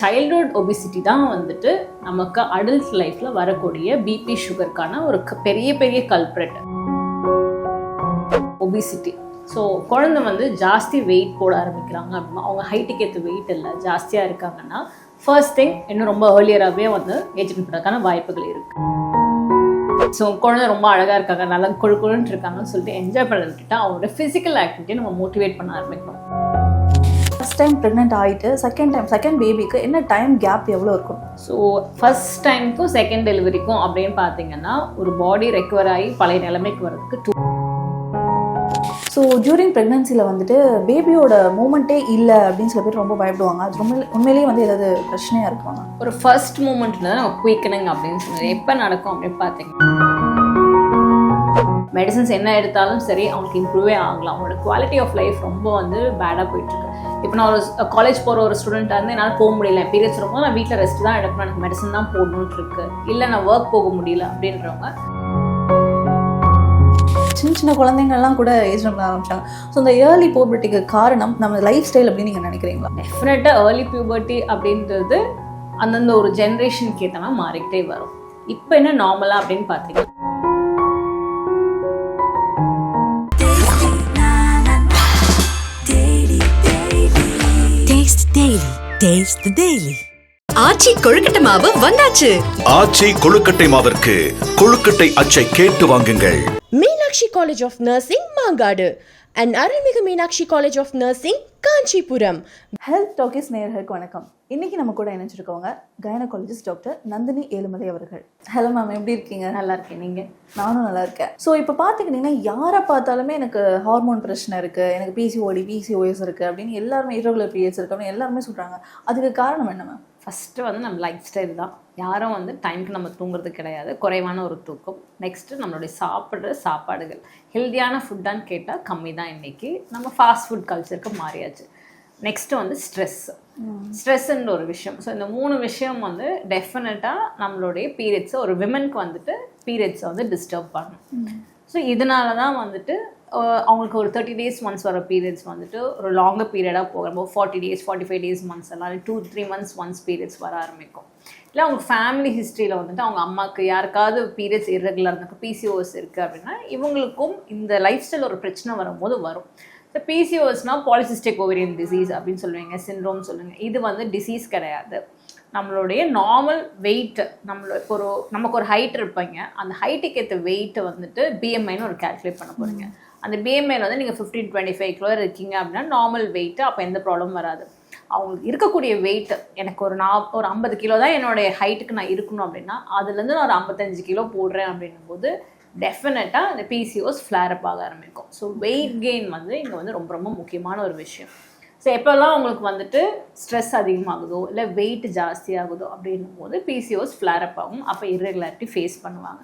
Childhood obesity தான் வந்துட்டு நமக்கு அடல்ட் லைஃப்பில் வரக்கூடிய பிபி சுகருக்கான ஒரு பெரிய பெரிய கல்ப்ரெட் ஒபிசிட்டி. ஸோ குழந்தை வந்து ஜாஸ்தி வெயிட் போட ஆரம்பிக்கிறாங்க அப்படின்னா, அவங்க ஹைட்டுக்கு ஏற்ற வெயிட் இல்லை, ஜாஸ்தியாக இருக்காங்கன்னா ஃபர்ஸ்ட் திங் இன்னும் ரொம்ப ஏர்லியராகவே வந்து ஏஜென்ட் பண்ணுறதுக்கான வாய்ப்புகள் இருக்குது. ஸோ குழந்தை ரொம்ப அழகாக இருக்காங்க, நல்லா கொழுன்னு இருக்காங்கன்னு சொல்லிட்டு என்ஜாய் பண்ண விட்டுட்டா அவங்களோட ஃபிசிக்கல் ஆக்டிவிட்டியை நம்ம மோட்டிவேட் பண்ண ஆரம்பிக்கணும். ஃபர்ஸ்ட் டைம் ப்ரெக்னென்ட் ஆகிட்டு செகண்ட் பேபிக்கு என்ன டைம் கேப் எவ்வளோ இருக்கும்? ஸோ ஃபர்ஸ்ட் டைமுக்கும் செகண்ட் டெலிவரிக்கும் அப்படின்னு பார்த்தீங்கன்னா ஒரு பாடி ரெக்கவர் ஆகி பழைய நிலைமைக்கு வரதுக்கு ஸோ ஜூரிங் ப்ரெக்னன்சியில் வந்துட்டு பேபியோட மூமெண்ட்டே இல்லை அப்படின்னு சில பேர் ரொம்ப பயப்படுவாங்க. அது ரொம்ப உண்மையிலேயே வந்து ஏதாவது பிரச்சனையாக இருக்குவாங்க. ஒரு ஃபர்ஸ்ட் மூமெண்ட்ல நம்ம குயிக்கனிங் அப்படின்னு சொன்னது எப்போ நடக்கும் அப்படின்னு பார்த்தீங்கன்னா, மெடிசன்ஸ் என்ன எடுத்தாலும் சரி அவங்களுக்கு இம்ப்ரூவே ஆகலாம். அவங்களோட குவாலிட்டி ஆஃப் லைஃப் ரொம்ப வந்து பேடாக போயிட்டுருக்கு. இப்போ நான் ஒரு காலேஜ் போகிற ஒரு ஸ்டூடெண்ட்டாக இருந்து என்னால் போக முடியல, பீரியட்ஸ் ரொம்ப நான் வீட்டில் ரெஸ்ட் தான் எடுக்கணும், எனக்கு மெடிசன் தான் போடணுன்ட்டு இருக்கு, இல்லை நான் ஒர்க் போக முடியல அப்படின்றவங்க சின்ன குழந்தைங்கள்லாம் கூட ஏஜ் பண்ண ஆரம்பிச்சாங்க. ஸோ இந்த ஏர்லி பியூபர்ட்டிக்கு காரணம் நம்ம லைஃப் ஸ்டைல் அப்படின்னு நீங்கள் நினைக்கிறீங்களா? டெஃபினட்டாக ஏர்லி பியூபர்ட்டி அப்படின்றது அந்தந்த ஒரு ஜென்ரேஷனுக்கு ஏற்றனா மாறிக்கிட்டே வரும். இப்போ என்ன நார்மலாக அப்படின்னு பார்த்தீங்கன்னா, ஆச்சி கொழுக்கட்டை மாவு வந்தாச்சு. ஆச்சி கொழுக்கட்டை மாவிற்கு கொழுக்கட்டை அச்சை கேட்டு வாங்குங்கள். Meenakshi college of nursing Mangadu and Arulmigu Meenakshi college of nursing Kanchipuram. Health talkies நேயர்களுக்கு வணக்கம். இன்னைக்கு நம்ம கூட இணைச்சிருக்கவங்க கைனகாலஜிஸ்ட் டாக்டர் நந்தினி ஏழுமலை அவர்கள். ஹலோ மேம், எப்படி இருக்கீங்க? நல்லா இருக்கேன், நீங்கள்? நானும் நல்லா இருக்கேன். ஸோ இப்போ பார்த்துக்கிட்டிங்கன்னா யாரை பார்த்தாலுமே எனக்கு ஹார்மோன் பிரச்சனை இருக்குது, எனக்கு பிசிஓடி பிசிஓஎஸ் இருக்குது அப்படின்னு எல்லாருமே, இரகுலர் பீரியட்ஸ் இருக்குது அப்படின்னு எல்லாருமே சொல்கிறாங்க. அதுக்கு காரணம் என்ன மேம்? ஃபஸ்ட்டு வந்து நம்ம லைஃப் ஸ்டைல் தான். யாரும் வந்து டைமுக்கு நம்ம தூங்குறது கிடையாது, குறைவான ஒரு தூக்கம். நெக்ஸ்ட்டு நம்மளுடைய சாப்பிட்ற சாப்பாடுகள் ஹெல்த்தியான ஃபுட்டான்னு கேட்டால் கம்மி தான். இன்றைக்கி நம்ம ஃபாஸ்ட் ஃபுட் கல்ச்சருக்கு மாறியாச்சு. நெக்ஸ்ட்டு வந்து ஸ்ட்ரெஸ்ஸுன்ற ஒரு விஷயம். ஸோ இந்த 3 விஷயம் வந்து டெஃபினட்டாக நம்மளுடைய பீரியட்ஸை, ஒரு விமனுக்கு வந்துட்டு பீரியட்ஸை வந்து டிஸ்டர்ப் பண்ணும். ஸோ இதனால தான் வந்துட்டு அவங்களுக்கு ஒரு 30 days ஒன்ஸ் வர பீரியட்ஸ் வந்துட்டு ஒரு லாங்கர் பீரியடாக போகிறப்போ 40 days 45 days மந்த்ஸ் எல்லாம் 2-3 months ஒன்ஸ் பீரியட்ஸ் வர ஆரம்பிக்கும். இல்லை அவங்க ஃபேமிலி ஹிஸ்ட்ரியில் வந்துட்டு அவங்க அம்மாவுக்கு யாருக்காவது பீரியட்ஸ் இர்ரெகுலர் இருந்தால் பிசிஓஎஸ் இருக்குது அப்படின்னா இவங்களுக்கும் இந்த லைஃப் ஸ்டைல் ஒரு பிரச்சனை வரும்போது வரும். இந்த பிசிஓஎஸ்னால் பாலிசிஸ்டிக் ஓவேரியன் டிசீஸ் அப்படின்னு சொல்லுவீங்க, சிண்ட்ரோம் சொல்லுங்க. இது வந்து டிசீஸ் கிடையாது. நம்மளுடைய நார்மல் வெயிட், நமக்கு ஒரு ஹைட் இருப்பீங்க, அந்த ஹைட்டுக்கு ஏற்ற வெயிட்டை வந்துட்டு பிஎம்ஐன்னு ஒரு கால்குலேட் பண்ண போகிறீங்க. அந்த பிஎம்ஐயில் வந்து நீங்கள் 15-25 கிலோ இருக்கீங்க அப்படின்னா நார்மல் வெயிட்டு, அப்போ எந்த ப்ராப்ளமும் வராது. அவங்களுக்கு இருக்கக்கூடிய வெயிட், எனக்கு ஒரு 50 கிலோ தான் என்னுடைய ஹைட்டுக்கு நான் இருக்கணும் அப்படின்னா அதுலேருந்து நான் ஒரு 55 கிலோ போடுறேன் அப்படின்னும் போது டெஃபினட்டாக இந்த பிசிஓஸ் ஃப்ளேரப் ஆக ஆரம்பிக்கும். ஸோ வெயிட் கெயின் வந்து இங்கே வந்து ரொம்ப ரொம்ப முக்கியமான ஒரு விஷயம். ஸோ எப்போல்லாம் உங்களுக்கு வந்துட்டு ஸ்ட்ரெஸ் அதிகமாகுதோ இல்லை வெயிட் ஜாஸ்தி ஆகுதோ அப்படின்னும் போது பிசிஓஸ் ஃப்ளேரப் ஆகும். அப்போ இர்ரெகுலாரிட்டி ஃபேஸ் பண்ணுவாங்க.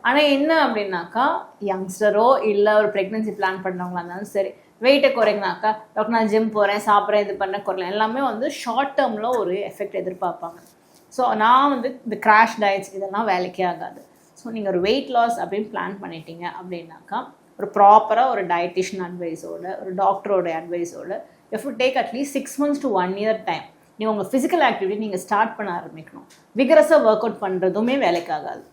ஆனால் என்ன அப்படின்னாக்கா, யங்ஸ்டரோ இல்லை ஒரு ப்ரெக்னென்சி பிளான் பண்ணுறவங்களா இருந்தாலும் சரி, வெயிட்டை குறைங்கனாக்கா டாக்டர் நான் ஜிம் போகிறேன், சாப்பிட்றேன், இது பண்ண குறையலாம், எல்லாமே வந்து ஷார்ட் டேர்மில் ஒரு எஃபெக்ட் எதிர்பார்ப்பாங்க. ஸோ நான் வந்து இந்த கிராஷ் டயட்ஸ் இதெல்லாம் வேலைக்கே ஆகாது. ஸோ நீங்கள் ஒரு வெயிட் லாஸ் அப்படின்னு பிளான் பண்ணிட்டீங்க அப்படின்னாக்கா ஒரு ப்ராப்பராக ஒரு டயட்டிஷியன் அட்வைஸோட, ஒரு டாக்டரோட அட்வைஸோட you have to take at least 6 months to 1 year time. நீங்கள் உங்கள் ஃபிசிக்கல் ஆக்டிவிட்டி நீங்கள் ஸ்டார்ட் பண்ண ஆரம்பிக்கணும். விகரஸாக ஒர்க் அவுட் பண்ணுறதுமே வேலைக்காகாது.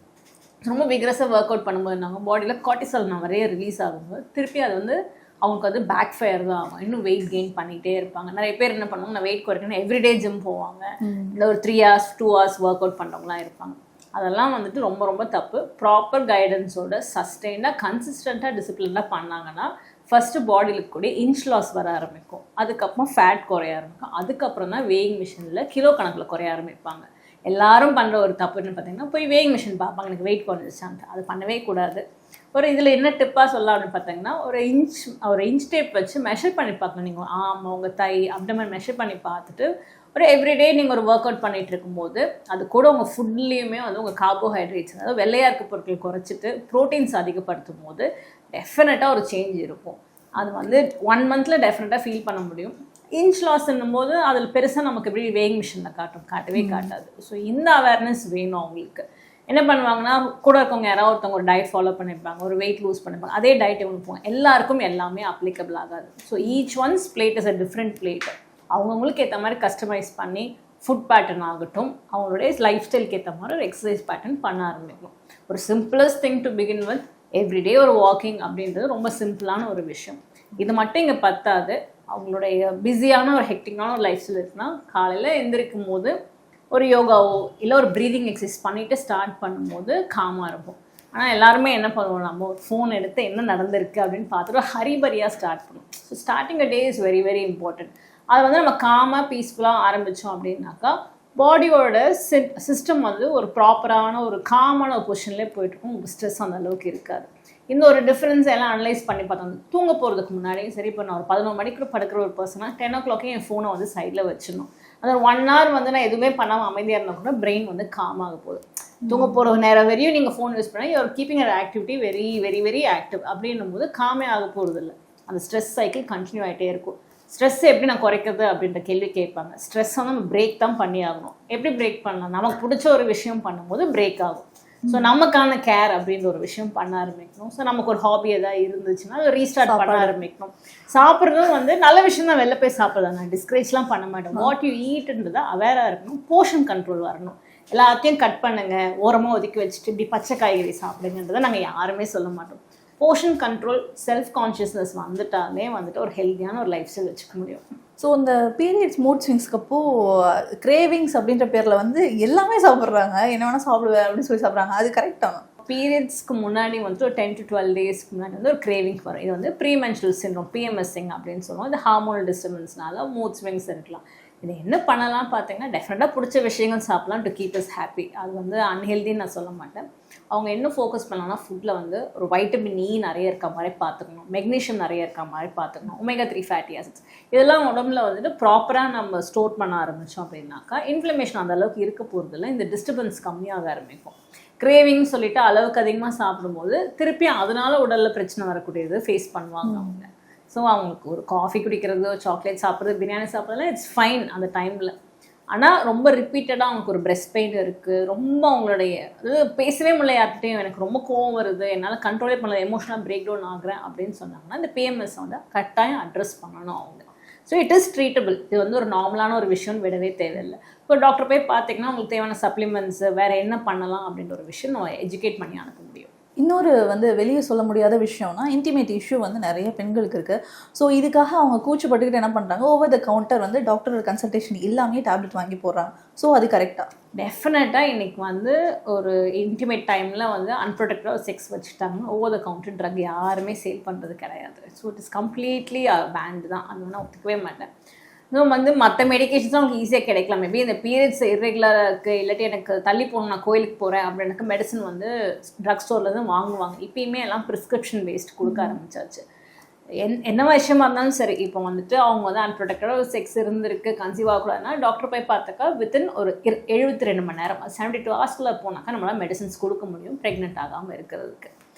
ரொம்ப விகரஸாக ஒர்க் அவுட் பண்ணும்போது நாங்கள் பாடியில் கார்டிசால் நிறைய ரிலீஸ் ஆகும்போது திருப்பி அது வந்து அவங்களுக்கு அது பேக் ஃபயர் தான் ஆகும். இன்னும் வெயிட் கெயின் பண்ணிகிட்டே இருப்பாங்க. நிறைய பேர் என்ன பண்ணுவாங்க, நான் வெயிட் குறைக்கணும் எவ்ரிடே ஜிம் போவாங்க, இல்லை ஒரு 3 hours 2 hours ஒர்க் அவுட் பண்ணுறவங்களாம் இருப்பாங்க. அதெல்லாம் வந்துட்டு ரொம்ப ரொம்ப தப்பு. ப்ராப்பர் கைடன்ஸோட சஸ்டெயினாக கன்சிஸ்டண்ட்டாக டிசிப்ளினாக பண்ணாங்கன்னா ஃபஸ்ட்டு பாடியில் கூட இன்ச் லாஸ் வர ஆரம்பிக்கும், அதுக்கப்புறம் ஃபேட் குறைய ஆரம்பிக்கும், அதுக்கப்புறம் தான் வேயிங் மிஷினில் கிலோ கணக்கில் குறைய ஆரம்பிப்பாங்க. எல்லாரும் பண்ணுற ஒரு தப்புன்னு பார்த்தீங்கன்னா போய் வேயிங் மிஷின் பார்ப்பாங்க, எனக்கு வெயிட் குறைஞ்சிச்சான்ட்டு. அது பண்ணவே கூடாது. ஒரு இதில் என்ன டிப்பாக சொல்லலாம் அப்படின்னு பார்த்தீங்கன்னா, ஒரு இன்ச் டேப் வச்சு மெஷர் பண்ணி பார்க்கணும். நீங்கள் ஆமாம் உங்கள் தை அப்டமன் மெஷர் பண்ணி பார்த்துட்டு ஒரு எவ்ரிடே நீங்கள் ஒரு ஒர்க் அவுட் பண்ணிகிட்டு இருக்கும்போது அது கூட உங்கள் ஃபுட்லேயுமே வந்து உங்கள் கார்போஹைட்ரேட்ஸ், அதாவது வெள்ளையாக இருக்க பொருட்கள் குறைச்சிட்டு ப்ரோட்டீன்ஸ் அதிகப்படுத்தும் போது டெஃபினட்டாக ஒரு சேஞ்ச் இருக்கும். அது வந்து 1 monthல டெஃபினட்டாக ஃபீல் பண்ண முடியும். இன்ச் லாஸ்ன்னும் போது அதில் பெருசாக நமக்கு எப்படி வேயிங் மிஷினில் காட்டவே காட்டாது. ஸோ இந்த அவேர்னஸ் வேணும் அவங்களுக்கு. என்ன பண்ணுவாங்கன்னா, கூட இருக்கவங்க யாராவது ஒருத்தவங்க ஒரு டயட் ஃபாலோ பண்ணியிருப்பாங்க, ஒரு வெயிட் லூஸ் பண்ணியிருப்பாங்க, அதே டயட் இவங்க போவாங்க. எல்லாருக்கும் எல்லாமே அப்ளிகபிள் ஆகாது. So each one's plate is a different plate. அவங்கவுங்களுக்கு ஏற்ற மாதிரி கஸ்டமைஸ் பண்ணி ஃபுட் பேட்டர்ன் ஆகட்டும், அவங்களுடைய லைஃப் ஸ்டைலுக்கு ஏற்ற மாதிரி ஒரு எக்ஸசைஸ் பேட்டர்ன் பண்ண ஆரம்பிக்கணும். ஒரு simplest thing to begin with everyday ஒரு வாக்கிங் அப்படின்றது ரொம்ப சிம்பிளான ஒரு விஷயம். இது மட்டும் இங்கே பத்தாது. அவங்களுடைய பிஸியான ஒரு ஹெக்டிக்கான ஒரு லைஃப் ஸ்டைல் இருக்குன்னா காலையில் எந்திரிக்கும் போது ஒரு யோகாவோ இல்லை ஒரு ப்ரீதிங் எக்ஸசைஸ் பண்ணிவிட்டு ஸ்டார்ட் பண்ணும்போது காமாக இருக்கும். ஆனால் எல்லாருமே என்ன பண்ணுவோம், நம்ம ஒரு ஃபோன் எடுத்து என்ன நடந்திருக்கு அப்படின்னு பார்த்துட்டு ஹரிபரியாக ஸ்டார்ட் பண்ணுவோம். So starting a day is very very important. அதை வந்து நம்ம காமாக பீஸ்ஃபுல்லாக ஆரம்பித்தோம் அப்படின்னாக்கா பாடியோட சிஸ்டம் வந்து ஒரு ப்ராப்பரான ஒரு காமான ஒரு பொசிஷன்லேயே போயிட்டுருக்கும். ஸ்ட்ரெஸ் அந்த அளவுக்கு இருக்காது. இந்த ஒரு டிஃப்ரென்ஸ் எல்லாம் அனலைஸ் பண்ணி பார்த்தோம். தூங்க போகிறதுக்கு முன்னாடியும் சரி, இப்போ நான் ஒரு 11 மணிக்கு படுக்கிற ஒரு பர்சனாக 10 o'clock என் ஃபோனை வந்து சைடில் வச்சிடணும். அந்த 1 hour வந்து நான் எதுவுமே பண்ணாமல் அமைதியாக இருந்தால் கூட பிரெயின் வந்து காமாக போகுது. தூங்க போகிற நேரம் வரையும் நீங்கள் ஃபோன் யூஸ் பண்ணால் யூஆர் கீப்பிங் அர் activity very very very active. அப்படின்னும் போது காமே ஆக போகிறது இல்லை. அந்த ஸ்ட்ரெஸ் சைக்கிள் கண்டினியூ ஆகிட்டே இருக்கும். ஸ்ட்ரெஸ் எப்படி நான் குறைக்கிறது அப்படின்ற கேள்வி கேட்பாங்க. ஸ்ட்ரெஸ் வந்து நம்ம பிரேக் தான் பண்ணி ஆகணும். எப்படி பிரேக் பண்ணலாம்? நமக்கு பிடிச்ச ஒரு விஷயம் பண்ணும்போது பிரேக் ஆகும். ஸோ நமக்கான கேர் அப்படின்ற ஒரு விஷயம் பண்ண ஆரம்பிக்கணும். ஸோ நமக்கு ஒரு ஹாபி எதாவது இருந்துச்சுன்னா அதை ரீஸ்டார்ட் பண்ண ஆரம்பிக்கணும். சாப்பிட்றதும் வந்து நல்ல விஷயம் தான், வெளில போய் சாப்பிட்றதா, நான் டிஸ்கரேஜ்லாம் பண்ண மாட்டேன். வாட் யூ ஈட்டுன்றதை அவேராக இருக்கணும். போர்ஷன் கண்ட்ரோல் வரணும். எல்லாத்தையும் கட் பண்ணுங்க, ஓரமாக ஒதுக்கி வச்சுட்டு இப்படி பச்சை காய்கறி சாப்பிடுங்கன்றதை நாங்கள் யாருமே சொல்ல மாட்டோம். போர்ஷன் கண்ட்ரோல், செல்ஃப் கான்ஷியஸ்னஸ் வந்துட்டாலே வந்துட்டு ஒரு ஹெல்த்தியான ஒரு லைஃப் ஸ்டைல் வச்சுக்க முடியும். ஸோ இந்த பீரியட்ஸ் மூட் ஸ்விங்ஸ்க்கு அப்போ கிரேவிங்ஸ் அப்படின்ற பேரில் வந்து எல்லாமே சாப்பிட்றாங்க, என்ன வேணால் சாப்பிடுவேன் அப்படின்னு சொல்லி சாப்பிட்றாங்க. அது கரெக்டாக? பீரியட்ஸ்க்கு முன்னாடி வந்துட்டு ஒரு 10 to 12 டேஸ்க்கு முன்னாடி வந்து ஒரு கிரேவிங்ஸ் வரும். இது வந்து ப்ரீமென்ஸ்ட்ரல் சிண்ட்ரோம், PMSing அப்படின்னு சொல்லுவோம். இது ஹார்மோனல் டிஸ்டர்பன்ஸ்னால மூட் ஸ்விங்ஸ் இருக்கலாம். இது என்ன பண்ணலாம் பார்த்தீங்கன்னா, டெஃபினட்டாக பிடிச்ச விஷயங்கள் சாப்பிட்லாம் டு கீப் இஸ் ஹாப்பி. அது வந்து அன்ஹெல்தின்னு நான் சொல்ல மாட்டேன். அவங்க என்ன ஃபோக்கஸ் பண்ணலாம்னா, ஃபுட்டில் வந்து ஒரு வைட்டமின் இ நிறைய இருக்க மாதிரி பார்த்துக்கணும், மெக்னீஷியம் நிறைய இருக்க மாதிரி பார்த்துக்கணும், ஒமேகா 3 ஃபேட்டி ஆசிட்ஸ் இதெல்லாம் உடம்புல வந்துட்டு ப்ராப்பராக நம்ம ஸ்டோர் பண்ண ஆரம்பித்தோம் அப்படின்னாக்கா இன்ஃப்ளமேஷன் அந்த அளவுக்கு இருக்க போகிறதில்ல. இந்த டிஸ்டர்பன்ஸ் கம்மியாக ஆரம்பிக்கும். கிரேவிங் சொல்லிட்டு அளவுக்கு அதிகமாக சாப்பிடும்போது திருப்பி அதனால உடலில் பிரச்சனை வரக்கூடியது ஃபேஸ் பண்ணுவாங்க அவங்க. ஸோ அவங்களுக்கு ஒரு காஃபி குடிக்கிறது, சாக்லேட் சாப்பிட்றது, பிரியாணி சாப்பிட்றதுலாம் இட்ஸ் ஃபைன் அந்த டைமில். ஆனால் ரொம்ப ரிப்பீட்டடாக அவங்களுக்கு ஒரு பிரெஸ்ட் பெயின் இருக்குது, ரொம்ப அவங்களுடைய பேசவே முடியல யார்கிட்டையும், எனக்கு ரொம்ப கோவம் வருது, என்னால் கண்ட்ரோலே பண்ணல, எமோஷனலாக பிரேக் டவுன் ஆகுறேன் அப்படின்னு சொன்னாங்கன்னா இந்த PMS வந்து கட்டாயம் அட்ரஸ் பண்ணணும் அவங்க. So it is treatable. இது வந்து ஒரு நார்மலான ஒரு விஷயம்னு விடவே தேவையில்லை. இப்போ டாக்டர் போய் பார்த்தீங்கன்னா உங்களுக்கு தேவையான சப்ளிமெண்ட்ஸு வேறு என்ன பண்ணலாம் அப்படின்ற ஒரு விஷயம் நம்ம எஜுகேட் பண்ணி அனுப்ப முடியும். இன்னொரு வந்து வெளியே சொல்ல முடியாத விஷயம்னா இன்டிமேட் இஷ்யூ வந்து நிறைய பெண்களுக்கு இருக்குது. ஸோ இதுக்காக அவங்க கூச்சப்பட்டுக்கிட்டு என்ன பண்ணுறாங்க, ஓவர் த கவுண்டர் வந்து டாக்டர் கன்சல்டேஷன் இல்லாமே டேப்லெட் வாங்கி போடுறாங்க. ஸோ அது கரெக்டாக? டெஃபினட்டாக இன்றைக்கி வந்து ஒரு இன்டிமேட் டைமில் வந்து அன்ப்ரொடெக்டாக செக்ஸ் வச்சுட்டாங்கன்னா ஓவர் த கவுண்டர் ட்ரக் யாருமே சேல் பண்ணுறது கிடையாது. So it is completely banned தான். அது வேணால் ஒத்துக்கவே மாட்டேன். ஸோ வந்து மற்ற மெடிக்கேஷன்ஸும் அவங்களுக்கு ஈஸியாக கிடைக்கலாம். மேபி இந்த பீரியட்ஸ் இர்ரெகுலராக இருக்குது, இல்லாட்டி எனக்கு தள்ளி போகணும், நான் கோயிலுக்கு போகிறேன் அப்படின்னு மெடிசன் வந்து ட்ரக் ஸ்டோர்லேருந்து வாங்குவாங்க. இப்போயுமே எல்லாம் ப்ரிஸ்கிரிப்ஷன் பேஸ்ட் கொடுக்க ஆரம்பிச்சாச்சு. என்ன விஷயமா இருந்தாலும் சரி, இப்போ வந்துட்டு அவங்க வந்து அன்ப்ரொடெக்டடாக ஒரு செக்ஸ் இருந்திருக்கு, கன்சீவ் ஆகக்கூடாதுன்னா டாக்டர் போய் பார்த்தாக்கா வித்தின் ஒரு 72 மணி நேரம் 72 ஹவர்ஸ்க்குள்ளே போனாக்கா நம்மளால் மெடிசன்ஸ் கொடுக்க முடியும் ப்ரெக்னென்ட் ஆகாமல் இருக்கிறதுக்கு.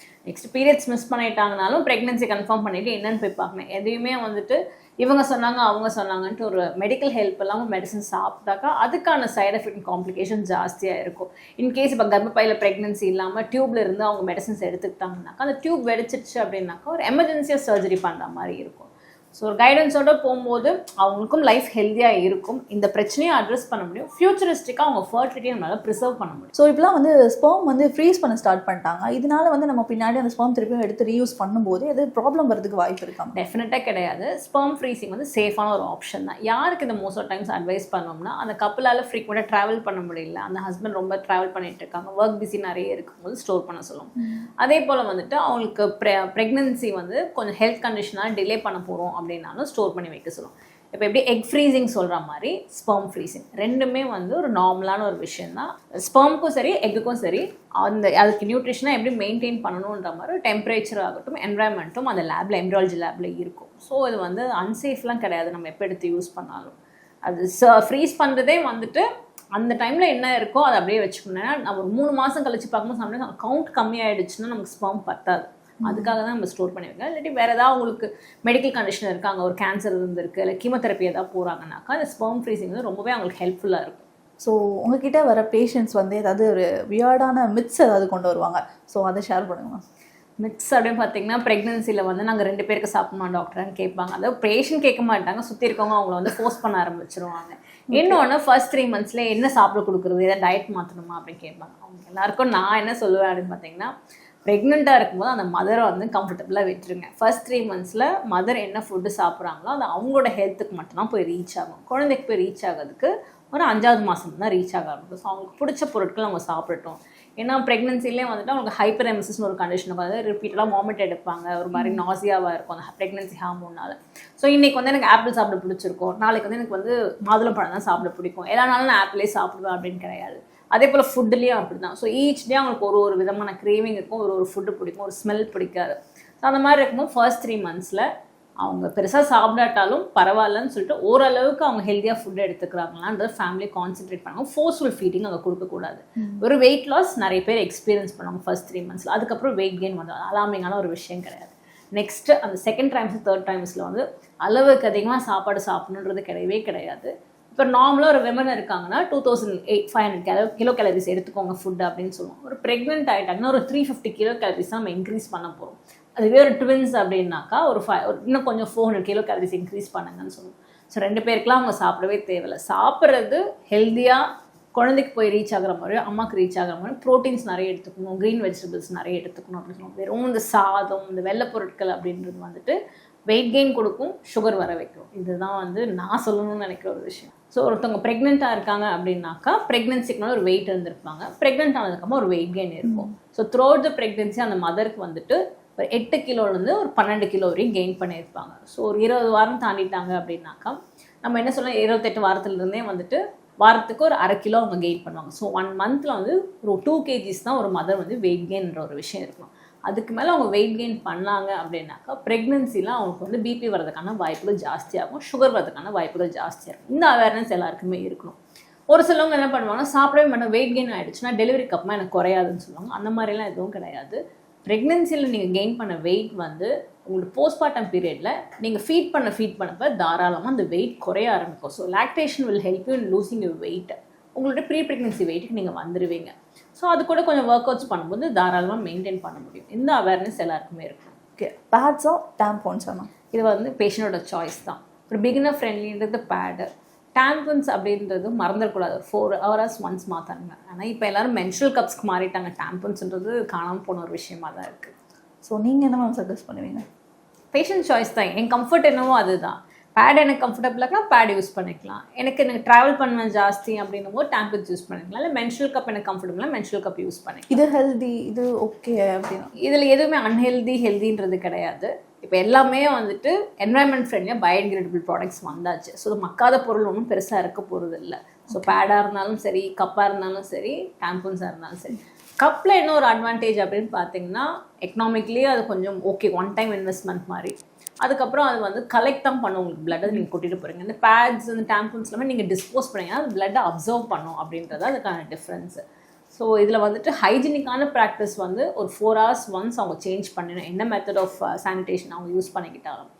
நெக்ஸ்ட் பீரியட்ஸ் மிஸ் பண்ணிட்டாங்கனாலும் ப்ரெக்னென்சி கன்ஃபார்ம் பண்ணிவிட்டு என்னென்னு போய் பார்க்கணும். எதையுமே வந்துட்டு இவங்க சொன்னாங்க அவங்க சொன்னாங்கன்ட்டு ஒரு மெடிக்கல் ஹெல்ப் இல்லாமல் மெடிசன் சாப்பிட்டாக்கா அதுக்கான சைட் எஃபெக்ட் காம்ப்ளிகேஷன் ஜாஸ்தியாக இருக்கும். இன்கேஸ் இப்போ கர்ப்பப்பையில் ப்ரெக்னென்சி இல்லாமல் டியூப்ல இருந்து அவங்க மெடிசன்ஸ் எடுத்துக்கிட்டாங்கனாக்கா அந்த டியூப் வெடிச்சிருச்சு அப்படின்னாக்கா ஒரு எமர்ஜென்சியாக சர்ஜரி பண்ணுற மாதிரி இருக்கும். ஸோ ஒரு கைடன்ஸோடு போகும்போது அவங்களுக்கும் லைஃப் ஹெல்த்தியாக இருக்கும். இந்த பிரச்சனையை அட்ரஸ் பண்ண முடியும். ஃபியூச்சரிஸ்டிக்காக அவங்க ஃபர்டிலிட்டியை நம்மளால் ப்ரிசர்வ் பண்ண முடியும். ஸோ இப்போலாம் வந்து ஸ்பெர்ம் வந்து ஃப்ரீஸ் பண்ண ஸ்டார்ட் பண்ணிட்டாங்க. இதனால வந்து நம்ம பின்னாடி அந்த ஸ்பெர்ம் திருப்பியும் எடுத்து ரீயூஸ் பண்ணும்போது எது ப்ராப்ளம் வரதுக்கு வாய்ப்பு இருக்காங்க? டெஃபினட்டாக கிடையாது. ஸ்பெர்ம் ஃப்ரீசிங் வந்து சேஃபான ஒரு ஆப்ஷன் தான். யாருக்கு இந்த மோஸ்ட் ஆஃப் டைம்ஸ் அட்வைஸ் பண்ணோம்னா அந்த கப்பலால் ஃப்ரீக்வெண்ட்டாக ட்ராவல் பண்ண முடியல, அந்த ஹஸ்பண்ட் ரொம்ப ட்ராவல் பண்ணிட்டு இருக்காங்க, ஒர்க் பிஸி நிறைய இருக்கும்போது ஸ்டோர் பண்ண சொல்லுவோம். அதே போல் வந்துட்டு அவங்களுக்கு ப்ரெக்னென்சி வந்து கொஞ்சம் ஹெல்த் கண்டிஷனாக டிலே பண்ண போகிறோம் அப்படின்னாலும் ஸ்டோர் பண்ணி வைக்க சொல்லுவோம். இப்போ எப்படி எக் ஃப்ரீசிங் சொல்கிற மாதிரி ஸ்பெர்ம் ஃப்ரீசிங் ரெண்டுமே வந்து ஒரு நார்மலான ஒரு விஷயம் தான். ஸ்பெர்முக்கும் சரி எக்குக்கும் சரி அதுக்கு நியூட்ரிஷனாக எப்படி மெயின்டைன் பண்ணணுன்ற மாதிரி டெம்பரேச்சர் ஆகட்டும் என்வரான்மெண்ட்டும் அந்த லேபில் எம்ப்ரியாலஜி லேபில் இருக்கும். ஸோ இது வந்து அன்சேஃப்லாம் கிடையாது. நம்ம எப்போ எடுத்து யூஸ் பண்ணாலும் அது ஃப்ரீஸ் பண்ணுறதே வந்துட்டு அந்த டைமில் என்ன இருக்கோ அதை அப்படியே வச்சுக்கணும்னா நம்ம ஒரு 3 மாதம் கழிச்சு பார்க்கும்போது சம்டைம்ஸ் கவுண்ட் கம்மியாயிடுச்சுன்னா நமக்கு ஸ்பெர்ம் பத்தாது. அதுக்காக தான் நம்ம ஸ்டோர் பண்ணி வைக்கலாம். இல்லாட்டி வேறு ஏதாவது உங்களுக்கு மெடிக்கல் கண்டிஷன் இருக்காங்க, ஒரு கேன்சர் இருந்திருக்கு, இல்லை கீமோதெரப்பி ஏதாவது போகிறாங்கனாக்கா அந்த ஸ்பெர்ம் ஃப்ரீசிங் வந்து ரொம்பவே அவங்களுக்கு ஹெல்ப்ஃபுல்லாக இருக்கும். ஸோ உங்ககிட்ட வர பேஷண்ட்ஸ் வந்து ஏதாவது ஒரு வியார்டான மித்ஸ் ஏதாவது கொண்டு வருவாங்க. ஸோ அதை ஷேர் பண்ணுங்க. மிக்ஸ் அப்படின்னு பார்த்தீங்கன்னா ப்ரெக்னென்சியில் வந்து நாங்கள் 2 பேருக்கு சாப்பிடணும் டாக்டர்னு கேட்பாங்க. அதாவது பேஷண்ட் கேட்க மாட்டாங்க, சுற்றி இருக்கவங்க அவங்கள வந்து ஃபோர்ஸ் பண்ண ஆரம்பிச்சிருவாங்க. இன்னொன்று ஃபர்ஸ்ட் 3 monthsல என்ன சாப்பிட கொடுக்குறது, எதாவது டயட் மாற்றணுமா அப்படின்னு கேட்பாங்க. அவங்க எல்லாருக்கும் நான் என்ன சொல்லுவேன் அப்படின்னு பார்த்தீங்கன்னா, ப்ரெக்னெண்ட்டாக இருக்கும்போது அந்த மதரை வந்து கம்ஃபர்டபுளாக விட்டுருங்க. ஃபர்ஸ்ட் 3 monthsல மதர் என்ன ஃபுட்டு சாப்பிட்றாங்களோ அது அவங்களோட ஹெல்த்துக்கு மட்டும்தான் போய் ரீச் ஆகும். குழந்தைக்கு போய் ரீச் ஆகிறதுக்கு ஒரு 5வது மாதம் தான் ரீச் ஆக ஆரம்பிக்கும். ஸோ அவங்களுக்கு பிடிச்ச பொருட்கள் அவங்க சாப்பிடட்டும். ஏன்னா ப்ரெக்னென்சிலே வந்துட்டு அவங்களுக்கு ஹைப்பர் எமசிஸ்னு ஒரு கண்டிஷன் இருக்கும். அதாவது ரிப்பீட்டடாக வாமிட் எடுப்பாங்க, ஒரு மாதிரி நாசியாவாக இருக்கும் அந்த ப்ரெக்னென்சி ஹார்மோனால. ஸோ இன்றைக்கி வந்து எனக்கு ஆப்பிள் சாப்பிட பிடிச்சிருக்கும், நாளைக்கு வந்து எனக்கு வந்து மாதுளம்பழம் தான் சாப்பிட பிடிக்கும், எல்லா நாளும் நான் ஆப்பிளே சாப்பிடுவேன் அப்படின்னு கிடையாது. அதே போல் ஃபுட்டுலேயும் அப்படி தான். ஸோ ஈச் டே அவங்களுக்கு ஒரு விதமான கிரேவிங் இருக்கும், ஒரு ஃபுட்டு பிடிக்கும், ஒரு ஸ்மெல் பிடிக்காது. ஸோ அந்த மாதிரி இருக்கும்போது ஃபர்ஸ்ட் 3 monthsல அவங்க பெருசாக சாப்பிடாட்டாலும் பரவாயில்லன்னு சொல்லிட்டு ஓரளவுக்கு அவங்க ஹெல்த்தியாக ஃபுட் எடுத்துக்கிறாங்களான்றது ஃபேமிலி கான்சென்ட்ரேட் பண்ணுவாங்க. ஃபோர்ஸ்ஃபுல் ஃபீடிங் அங்கே கொடுக்கக்கூடாது. ஒரு வெயிட் லாஸ் நிறைய பேர் எக்ஸ்பீரியன்ஸ் பண்ணுவாங்க ஃபர்ஸ்ட் 3 monthsல. அதுக்கப்புறம் வெயிட் கெயின் வந்து அலாமிங்கான ஒரு விஷயம் கிடையாது. நெக்ஸ்ட்டு அந்த செகண்ட் டைம்ஸ் 3rd times வந்து அளவுக்கு அதிகமாக சாப்பாடு சாப்பிடணுன்றது கிடையவே கிடையாது. இப்போ நார்மலாக ஒரு விமன் இருக்காங்கன்னா 2500 கிலோ கேலரிஸ் எடுத்துக்கோங்க ஃபுட் அப்படின்னு சொல்லுவோம். ஒரு ப்ரெக்னென்ட் ஆகிட்டாங்கன்னா ஒரு 350 கிலோ கேலரிஸ் தான் நம்ம இன்க்ரீஸ் பண்ண போகிறோம். அதுவே ஒரு ட்வின்ஸ் அப்படின்னாக்கா ஒரு இன்னும் கொஞ்சம் 400 கிலோ கேலரிஸ் இன்க்ரீஸ் பண்ணுங்கன்னு சொல்லுவோம். ஸோ 2 பேருக்குலாம் அவங்க சாப்பிடவே தேவையில்லை. சாப்பிட்றது ஹெல்த்தியாக குழந்தைக்கு போய் ரீச் ஆகிற மாதிரி, அம்மாவுக்கு ரீச் ஆகிற மாதிரி ப்ரோட்டீன்ஸ் நிறைய எடுத்துக்கணும், க்ரீன் வெஜிடபிள்ஸ் நிறைய எடுத்துக்கணும் அப்படின்னு சொல்லுவோம். வெறும் இந்த சாதம், இந்த வெள்ளை பொருட்கள் அப்படின்றது வந்துட்டு வெயிட் கெயின் கொடுக்கும், சுகர் வர வைக்கும். இதுதான் வந்து நான் சொல்லணும்னு நினைக்கிற ஒரு விஷயம். ஸோ ஒருத்தவங்க ப்ரெக்னெண்ட்டாக இருக்காங்க அப்படின்னாக்கா ப்ரெக்னென்சிக்குனால ஒரு வெயிட் இருந்திருப்பாங்க, ப்ரெக்னென்ட் ஆனதுக்கப்புறம் ஒரு வெயிட் கெயின் இருக்கும். So through out the pregnancy அந்த மதருக்கு வந்துட்டு ஒரு 8 கிலோலேருந்து ஒரு 12 கிலோ வரையும் கெயின் பண்ணியிருப்பாங்க. ஸோ ஒரு 20 வாரம் தாண்டிட்டாங்க அப்படின்னாக்கா நம்ம என்ன சொல்லலாம், 28 வாரத்துலேருந்தே வந்துட்டு வாரத்துக்கு ஒரு 1/2 கிலோ அவங்க கெயின் பண்ணுவாங்க. ஸோ 1 monthல வந்து ஒரு 2 kgs தான் ஒரு மதர் வந்து வெயிட் கெயின்ற ஒரு விஷயம் இருக்கணும். அதுக்கு மேலே அவங்க வெயிட் கெயின் பண்ணாங்க அப்படின்னாக்கா ப்ரெக்னென்சியில் அவங்களுக்கு வந்து பிபி வரதுக்கான வாய்ப்புகள் ஜாஸ்தியாகும், சுகர் வரதுக்கான வாய்ப்புகள் ஜாஸ்தியாக இருக்கும். இந்த அவேர்னஸ் எல்லாருக்குமே இருக்கணும். ஒரு சிலவங்க என்ன பண்ணுவாங்கன்னா, சாப்பிடவே மாட்டோம், வெயிட் கெயின் ஆகிடுச்சுன்னா டெலிவரிக்கு அப்புறமா எனக்கு குறையாதுன்னு சொல்லுவாங்க. அந்த மாதிரிலாம் எதுவும் கிடையாது. ப்ரெக்னென்சியில் நீங்கள் கெயின் பண்ண வெயிட் வந்து உங்களுக்கு போஸ்ட்மார்ட்டம் பீரியடில் நீங்கள் ஃபீட் பண்ணப்போ தாராளமாக அந்த வெயிட் குறைய ஆரம்பிக்கும். So lactation will help you in losing your wait. உங்களோட ப்ரீ ப்ரெக்னென்சி வெயிட்டுக்கு நீங்கள் வந்துடுவீங்க. ஸோ அது கூட கொஞ்சம் ஒர்க் அவுட்ஸ் பண்ணும்போது தாராளமாக மெயின்டைன் பண்ண முடியும். இந்த அவேர்னஸ் எல்லாருக்குமே இருக்கும். ஓகே, பேட்ஸோ டேம்போன்ஸா? இது வந்து பேஷண்டோட சாய்ஸ் தான். ஒரு பிகினர் ஃப்ரெண்ட்லின்றது பேடு. டேம்பன்ஸ் அப்படின்றது மறந்துடக்கூடாது, 4 hours ஒன்ஸ் மாற்றாங்க. ஆனால் இப்போ எல்லோரும் மென்ஸ்ட்ரல் கப்ஸ்க்கு மாறிட்டாங்க. டேம்பன்ஸ்ன்றது காணாமல் போன ஒரு விஷயமா தான் இருக்குது. ஸோ நீங்கள் என்ன மேம் சஜஸ்ட் பண்ணுவீங்க? பேஷண்ட் சாய்ஸ் தான். என் கம்ஃபர்ட் என்னவோ அதுதான். பேட் எனக்கு கம்ஃபர்டபுளாக பேட் யூஸ் பண்ணிக்கலாம். எனக்கு ட்ராவல் பண்ண ஜாஸ்தி அப்படின்னும் போது டேம்பன்ஸ் யூஸ் பண்ணிக்கலாம். இல்லை மென்ஸ்ட்ரல் கப் எனக்கு கம்ஃபர்டபுளாக மென்ஸ்ட்ரல் கப் யூஸ் பண்ணிக்கலாம். இது ஹெல்தி, இது ஓகே அப்படின்னா இதில் எதுவுமே ஹெல்தின்றது கிடையாது. இப்போ எல்லாமே வந்துட்டு என்வாயன்மெண்ட் ஃப்ரெண்ட்லியாக பயோடிகிரேடபிள் ப்ராடக்ட்ஸ் வந்தாச்சு. ஸோ மக்காத பொருள் ஒன்றும் பெருசாக இருக்க போகிறது இல்லை. ஸோ பேடாக இருந்தாலும் சரி, கப்பாக இருந்தாலும் சரி, டேம்பன்ஸாக இருந்தாலும் சரி. கப்பில் என்ன ஒரு அட்வான்டேஜ் அப்படின்னு பார்த்தீங்கன்னா, எக்கனாமிக்லி அது கொஞ்சம் ஓகே, ஒன் டைம் இன்வெஸ்ட்மெண்ட் மாதிரி. அதுக்கப்புறம் அது வந்து கலெக்ட் தான் பண்ணும் உங்களுக்கு பிளட்டை நீங்கள் கூட்டிகிட்டு போகிறீங்க. இந்த பேட்ஸ், இந்த டேம்பன்ஸ் எல்லாமே நீங்கள் டிஸ்போஸ் பண்ணிங்கன்னா அது பிளட்டை அப்சர்வ் பண்ணும் அப்படின்றது அதுக்கான டிஃப்ரென்ஸு. ஸோ இதில் வந்துட்டு ஹைஜீனிக்கான ப்ராக்டிஸ் வந்து ஒரு 4 hours ஒன்ஸ் அவங்க சேஞ்ச் பண்ணணும், என்ன மெத்தட் ஆஃப் சானிடேஷன் அவங்க யூஸ் பண்ணிக்கிட்டாலும்.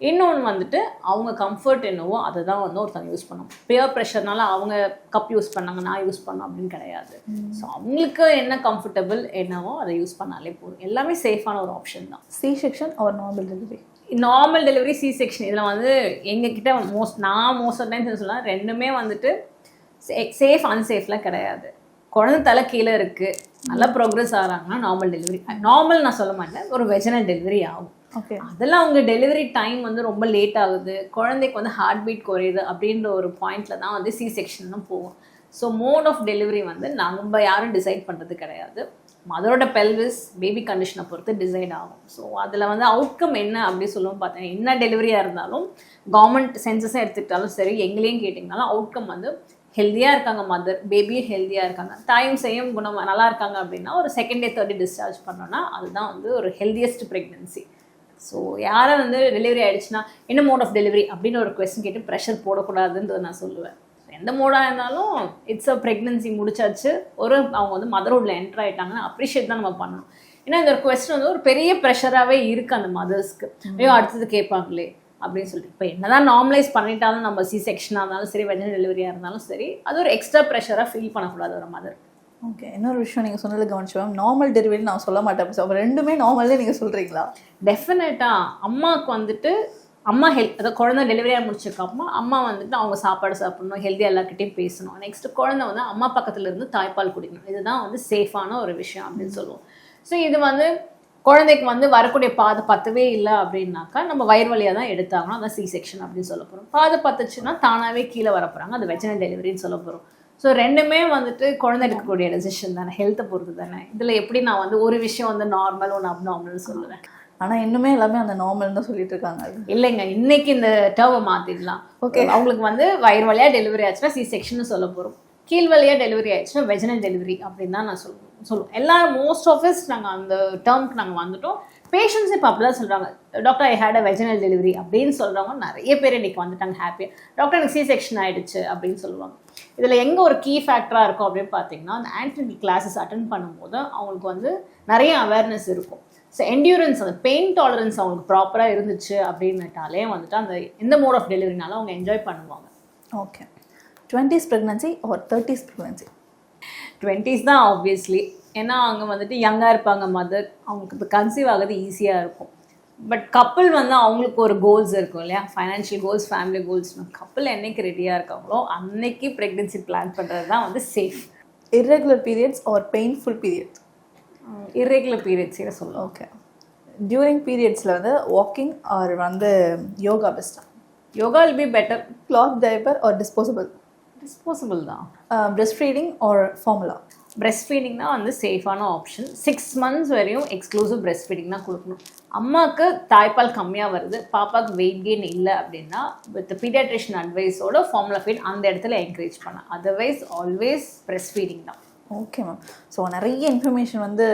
இன்னொன்று வந்துட்டு அவங்க கம்ஃபர்ட் என்னவோ அதை தான் வந்து ஒருத்தவங்க யூஸ் பண்ணணும். பியர் ப்ரெஷர்னால அவங்க கப் யூஸ் பண்ணாங்க, நான் யூஸ் பண்ணோம் அப்படின்னு கிடையாது. ஸோ அவங்களுக்கு என்ன கம்ஃபர்டபுள் என்னவோ அதை யூஸ் பண்ணாலே போதும். எல்லாமே சேஃபான ஒரு ஆப்ஷன் தான். சி செக்ஷன் ஒரு normal delivery? Normal delivery, C section, இதில் வந்து எங்ககிட்ட மோஸ்ட் ஆஃப் டைம்ஸ் சொல்லலாம், ரெண்டுமே வந்துட்டு சேஃப் அன்சேஃப்லாம் கிடையாது. குழந்தை தலை கீழே இருக்குது, நல்லா ப்ரோக்ரஸ் ஆகிறாங்கன்னா நார்மல் டெலிவரி. நார்மல் நான் சொல்ல மாட்டேன், ஒரு வெஜினல் டெலிவரி ஆகும். ஓகே, அதெல்லாம் அவங்க டெலிவரி டைம் வந்து ரொம்ப லேட் ஆகுது, குழந்தைக்கு வந்து ஹார்ட் பீட் குறையுது அப்படின்ற ஒரு பாயிண்டில் தான் வந்து சி செக்ஷன் தான் போகும். ஸோ மோட் ஆஃப் டெலிவரி வந்து நம்ம யாரும் டிசைட் பண்ணுறது கிடையாது. மதரோட பெல்விஸ், பேபி கண்டிஷனை பொறுத்து டிசைட் ஆகும். ஸோ அதில் வந்து அவுட்கம் என்ன அப்படி சொல்லுவோம் பார்த்தீங்கன்னா, என்ன டெலிவரியாக இருந்தாலும் கவர்மெண்ட் சென்சஸை எடுத்துக்கிட்டாலும் சரி, எங்களையும் கேட்டிங்கனாலும் அவுட்கம் வந்து ஹெல்த்தியாக இருக்காங்க மதர், பேபியும் ஹெல்த்தியாக இருக்காங்க, தாயும் செய்யும் குணம் நல்லா இருக்காங்க அப்படின்னா ஒரு 2nd day 3rd day discharge பண்ணோன்னா அதுதான் வந்து ஒரு ஹெல்த்தியஸ்ட் ப்ரெக்னென்சி. ஸோ யாரை வந்து டெலிவரி ஆகிடுச்சுன்னா என்ன மோட் ஆஃப் டெலிவரி அப்படின்னு ஒரு கொஸ்டின் கேட்டு ப்ரெஷர் போடக்கூடாதுன்றது நான் சொல்லுவேன். எந்த மோடாக இருந்தாலும் இட்ஸ் அ ப்ரெக்னென்சி முடிச்சாச்சு, அவங்க வந்து மதர்ஹுட்டில் என்டர் ஆகிட்டாங்கன்னா அப்ரிஷியேட் தான் நம்ம பண்ணணும். ஏன்னா இந்த ஒரு கொஸ்டின் வந்து ஒரு பெரிய ப்ரெஷராகவே இருக்குது அந்த மதர்ஸ்க்கு. ஐயோ அடுத்தது கேட்பாங்களே அப்படின்னு சொல்லிட்டு. இப்போ என்னதான் நார்மலைஸ் பண்ணிட்டாலும் நம்ம சி செக்ஷனாக இருந்தாலும் சரி, வெஜினல் டெலிவரியாக இருந்தாலும் சரி, அது ஒரு எக்ஸ்ட்ரா ப்ரெஷராக ஃபீல் பண்ணக்கூடாது ஒரு மதர். ஓகே, இன்னொரு விஷயம் நீங்கள் சொன்னது கவனிச்சு மேம், நார்மல் டெலிவரி நான் சொல்ல மாட்டேன். ஸோ அப்போ ரெண்டுமே நார்மல்லே நீங்கள் சொல்கிறீங்களா? டெஃபினட்டாக அம்மாவுக்கு வந்துட்டு அம்மா அதாவது குழந்தை டெலிவரியாக முடிச்சிருக்கப்போ அம்மா வந்துட்டு அவங்க சாப்பாடு சாப்பிடணும், ஹெல்த்தியாக எல்லாருக்கிட்டையும் பேசணும். நெக்ஸ்ட் குழந்தை வந்து அம்மா பக்கத்துல இருந்து தாய்ப்பால் குடிக்கணும். இதுதான் வந்து சேஃபான ஒரு விஷயம் அப்படின்னு சொல்லுவோம். ஸோ இது வந்து குழந்தைக்கு வந்து வரக்கூடிய பாதை பத்தவே இல்லை அப்படின்னாக்கா நம்ம வயிறு வழியாக தான் எடுத்தாங்கன்னா அதான் சி செக்ஷன் அப்படின்னு சொல்ல போகிறோம். பாதை பத்துச்சுன்னா தானாகவே கீழே வர போகிறாங்க, அது வெஜினல் டெலிவரின்னு சொல்ல போகிறோம். ஸோ ரெண்டுமே வந்துட்டு குழந்தை எடுக்கக்கூடிய டெசிஷன் தானே, ஹெல்த்தை பொறுத்து தானே. இதில் எப்படி நான் வந்து ஒரு விஷயம் வந்து நார்மல் ஒன்று அப்நார்மல்னு சொல்லுவேன். ஆனால் இன்னுமே எல்லாமே அந்த நார்மல் தான் சொல்லிட்டு இருக்காங்க. இல்லைங்க, இன்னைக்கு இந்த டேர்மை மாற்றிடலாம். ஓகே, அவங்களுக்கு வந்து வயிறு வழியாக டெலிவரி ஆச்சுன்னா சி செக்ஷன் சொல்ல போகிறோம், கீழ் வழியாக டெலிவரி ஆயிடுச்சுன்னா வெஜினல் டெலிவரி அப்படின்னு தான் நான் சொல்லுவேன். எல்லாரும் மோஸ்ட் ஆஃப் இஸ் நாங்கள் அந்த டேர்முக்கு நாங்கள் வந்துட்டோம். பேஷண்ட்ஸ் இப்போ அப்படி தான் சொல்கிறாங்க, doctor I hate a vaginal delivery அப்படின்னு சொல்கிறவங்க நிறைய பேர் இன்றைக்கி வந்துட்டாங்க ஹாப்பியாக. டாக்டர் எனக்கு சி செக்ஷன் ஆகிடுச்சு அப்படின்னு சொல்லுவாங்க. இதில் எங்கே ஒரு கீ ஃபேக்டராக இருக்கும் அப்படின்னு பார்த்தீங்கன்னா, அந்த ஆன்டினல் கிளாஸஸ் அட்டென்ட் பண்ணும்போது அவங்களுக்கு வந்து நிறைய அவேர்னஸ் இருக்கும். ஸோ என்டியூரன்ஸ், அந்த பெயின் டாலரன்ஸ் அவங்களுக்கு ப்ராப்பராக இருந்துச்சு அப்படின்னுட்டாலே வந்துட்டு அந்த எந்த மோட் ஆஃப் டெலிவரினாலும் அவங்க என்ஜாய் பண்ணுவாங்க. Okay, 20s pregnancy R 30s pregnancy? 20s தான் ஆப்வியஸ்லி. ஏன்னா அவங்க வந்துட்டு யங்காக இருப்பாங்க மதர், அவங்களுக்கு இப்போ கன்சீவ் ஆகிறது ஈஸியாக இருக்கும். பட் கப்பிள் வந்து அவங்களுக்கு ஒரு கோல்ஸ் இருக்கும் இல்லையா, financial goals, family goals. Couple என்னைக்கு ரெடியாக இருக்காங்களோ அன்னைக்கு ப்ரெக்னென்சி பிளான் பண்ணுறது தான் வந்து safe. Irregular periods or painful periods? Irregular பீரியட்ஸே சொல்லலாம். ஓகே, டியூரிங் பீரியட்ஸில் வந்து வாக்கிங் ஆர் வந்து யோகா பெஸ்ட்டா? Yoga will be better. Cloth diaper or disposable? Disposable தான். Breast feeding or formula? Breast feeding தான் வந்து சேஃபான ஆப்ஷன். 6 months வரையும் எக்ஸ்க்ளூசிவ் பிரெஸ்ட் ஃபீடிங் தான் கொடுக்கணும். அம்மாவுக்கு தாய்ப்பால் கம்மியாக வருது, பாப்பாவுக்கு வெயிட் கெயின் இல்லை அப்படின்னா வித் பீடியாட்ரிஷியன் அட்வைஸோட ஃபார்முலா ஃபீட் அந்த இடத்துல என்கரேஜ் பண்ண. அதர்வைஸ் ஆல்வேஸ் பிரெஸ்ட் ஃபீடிங் தான். ஓகே மேம், ஸோ நிறைய இன்ஃபர்மேஷன் வந்து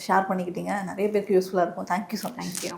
ஷேர் பண்ணிக்கிட்டீங்க, நிறைய பேருக்கு யூஸ்ஃபுல்லாக இருக்கும். Thank you so much. தேங்க்யூ.